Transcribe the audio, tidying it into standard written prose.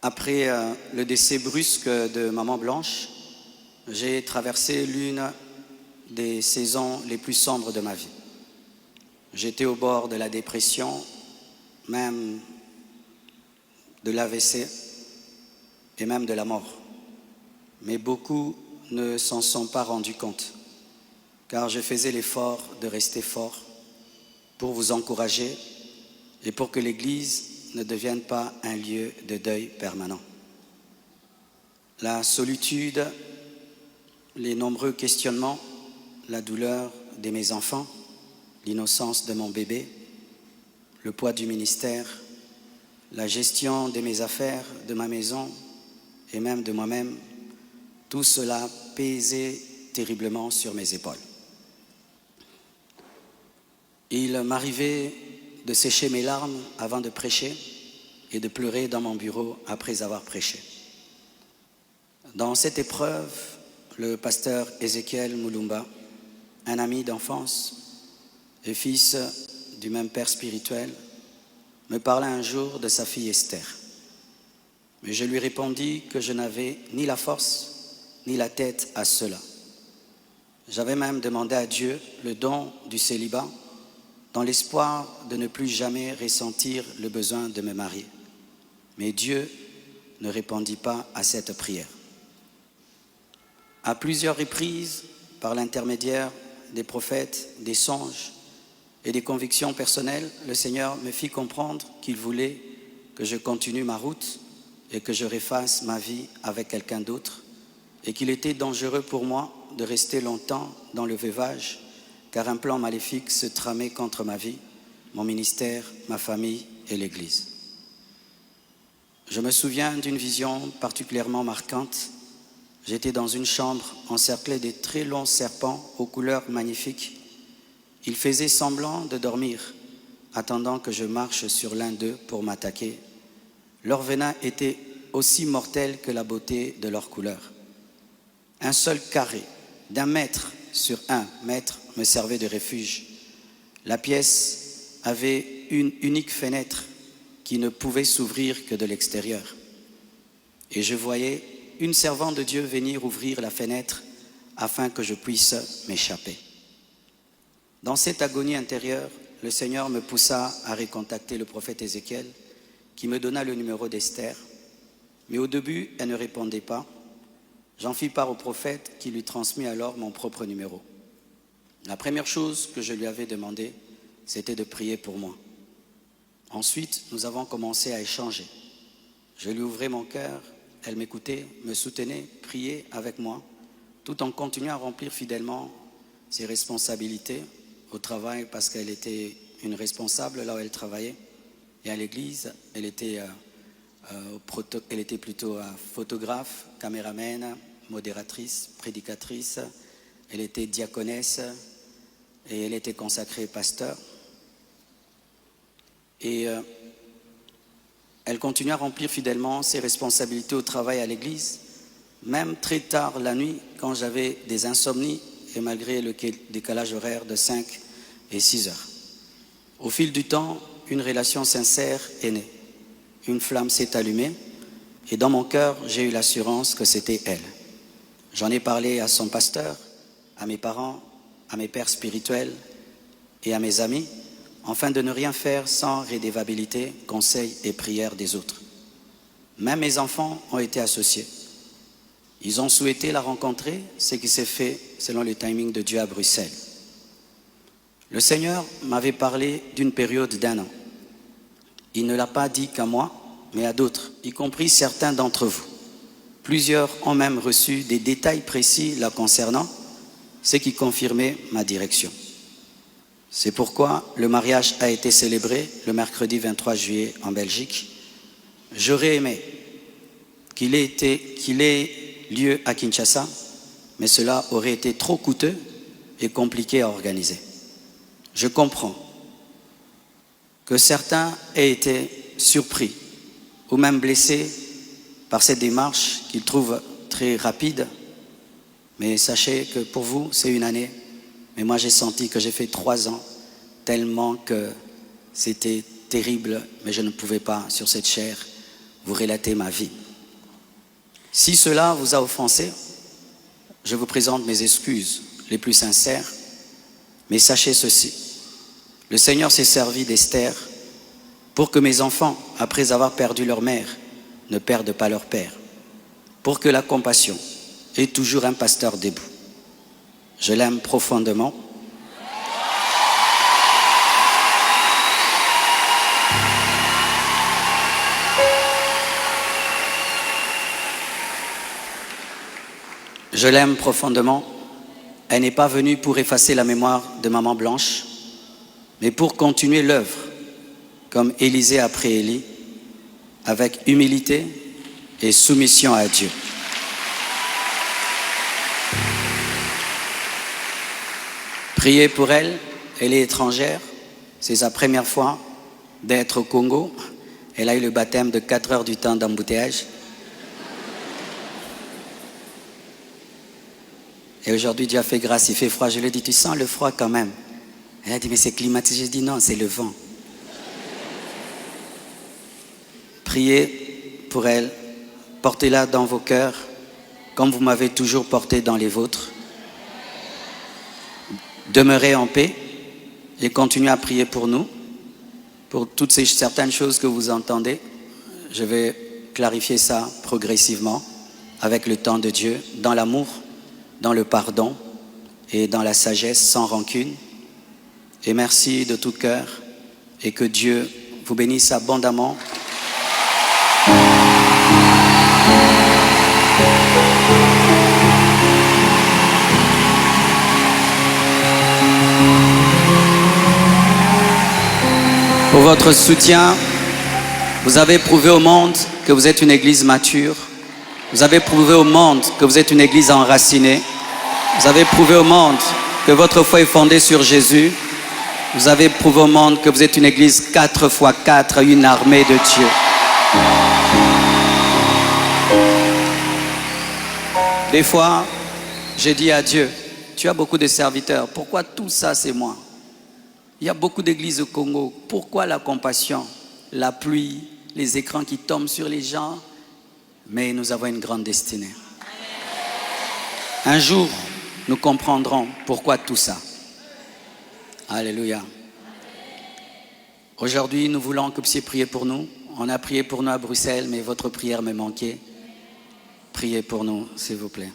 Après le décès brusque de Maman Blanche, j'ai traversé l'une des saisons les plus sombres de ma vie. J'étais au bord de la dépression, même de l'AVC et même de la mort. Mais beaucoup ne s'en sont pas rendus compte, car je faisais l'effort de rester fort pour vous encourager et pour que l'Église ne devienne pas un lieu de deuil permanent. La solitude, les nombreux questionnements, la douleur de mes enfants, l'innocence de mon bébé, le poids du ministère, la gestion de mes affaires, de ma maison et même de moi-même, tout cela pesait terriblement sur mes épaules. Il m'arrivait de sécher mes larmes avant de prêcher et de pleurer dans mon bureau après avoir prêché. Dans cette épreuve, le pasteur Ézéchiel Moulumba, un ami d'enfance et fils du même père spirituel, me parla un jour de sa fille Esther. Mais je lui répondis que je n'avais ni la force ni la tête à cela. J'avais même demandé à Dieu le don du célibat dans l'espoir de ne plus jamais ressentir le besoin de me marier. Mais Dieu ne répondit pas à cette prière. À plusieurs reprises, par l'intermédiaire des prophètes, des songes et des convictions personnelles, le Seigneur me fit comprendre qu'il voulait que je continue ma route et que je refasse ma vie avec quelqu'un d'autre et qu'il était dangereux pour moi de rester longtemps dans le veuvage car un plan maléfique se tramait contre ma vie, mon ministère, ma famille et l'Église. Je me souviens d'une vision particulièrement marquante. J'étais dans une chambre encerclée de très longs serpents aux couleurs magnifiques. Ils faisaient semblant de dormir, attendant que je marche sur l'un d'eux pour m'attaquer. Leur venin était aussi mortel que la beauté de leur couleur. Un seul carré d'1 mètre sur 1 mètre me servait de refuge. La pièce avait une unique fenêtre qui ne pouvait s'ouvrir que de l'extérieur. Et je voyais une servante de Dieu venir ouvrir la fenêtre afin que je puisse m'échapper. Dans cette agonie intérieure, le Seigneur me poussa à recontacter le prophète Ézéchiel qui me donna le numéro d'Esther. Mais au début, elle ne répondait pas. J'en fis part au prophète qui lui transmit alors mon propre numéro. La première chose que je lui avais demandé, c'était de prier pour moi. Ensuite, nous avons commencé à échanger. Je lui ouvrais mon cœur, elle m'écoutait, me soutenait, priait avec moi, tout en continuant à remplir fidèlement ses responsabilités au travail parce qu'elle était une responsable là où elle travaillait. Et à l'église, elle était plutôt photographe, caméraman, modératrice, prédicatrice. Elle était diaconesse et elle était consacrée pasteur. Et elle continuait à remplir fidèlement ses responsabilités au travail à l'église, même très tard la nuit quand j'avais des insomnies et malgré le décalage horaire de 5 et 6 heures. Au fil du temps, une relation sincère est née. Une flamme s'est allumée et dans mon cœur, j'ai eu l'assurance que c'était elle. J'en ai parlé à son pasteur, à mes parents, à mes pères spirituels et à mes amis, afin de ne rien faire sans rédévabilité, conseils et prières des autres. Même mes enfants ont été associés. Ils ont souhaité la rencontrer, ce qui s'est fait selon le timing de Dieu à Bruxelles. Le Seigneur m'avait parlé d'une période d'1 an. Il ne l'a pas dit qu'à moi, mais à d'autres, y compris certains d'entre vous. Plusieurs ont même reçu des détails précis la concernant, ce qui confirmait ma direction. C'est pourquoi le mariage a été célébré le mercredi 23 juillet en Belgique. J'aurais aimé qu'il ait lieu à Kinshasa, mais cela aurait été trop coûteux et compliqué à organiser. Je comprends que certains aient été surpris ou même blessés par cette démarche qu'ils trouvent très rapide, mais sachez que pour vous, c'est 1 année. Mais moi, j'ai senti que j'ai fait 3 ans, tellement que c'était terrible, mais je ne pouvais pas, sur cette chair, vous relater ma vie. Si cela vous a offensé, je vous présente mes excuses les plus sincères, mais sachez ceci, le Seigneur s'est servi d'Esther pour que mes enfants, après avoir perdu leur mère, ne perdent pas leur père, pour que la compassion ait toujours un pasteur debout. Je l'aime profondément. Je l'aime profondément. Elle n'est pas venue pour effacer la mémoire de maman Blanche, mais pour continuer l'œuvre, comme Élisée après Élie, avec humilité et soumission à Dieu. Priez pour elle, elle est étrangère, c'est sa première fois d'être au Congo. Elle a eu le baptême de 4 heures du temps d'embouteillage. Et aujourd'hui, Dieu a fait grâce, il fait froid. Je lui ai dit, tu sens le froid quand même? Elle a dit, mais c'est climatisé. Je dis, non, c'est le vent. Priez pour elle, portez-la dans vos cœurs, comme vous m'avez toujours porté dans les vôtres. Demeurez en paix et continuez à prier pour nous, pour toutes ces certaines choses que vous entendez. Je vais clarifier ça progressivement, avec le temps de Dieu, dans l'amour, dans le pardon et dans la sagesse, sans rancune. Et merci de tout cœur et que Dieu vous bénisse abondamment. Pour votre soutien, vous avez prouvé au monde que vous êtes une église mature. Vous avez prouvé au monde que vous êtes une église enracinée. Vous avez prouvé au monde que votre foi est fondée sur Jésus. Vous avez prouvé au monde que vous êtes une église 4x4, une armée de Dieu. Des fois, j'ai dit à Dieu, tu as beaucoup de serviteurs, pourquoi tout ça c'est moi? Il y a beaucoup d'églises au Congo, pourquoi la compassion, la pluie, les écrans qui tombent sur les gens? Mais nous avons une grande destinée. Un jour, nous comprendrons pourquoi tout ça. Alléluia. Aujourd'hui, nous voulons que vous puissiez prier pour nous. On a prié pour nous à Bruxelles, mais votre prière me manquait. Priez pour nous, s'il vous plaît.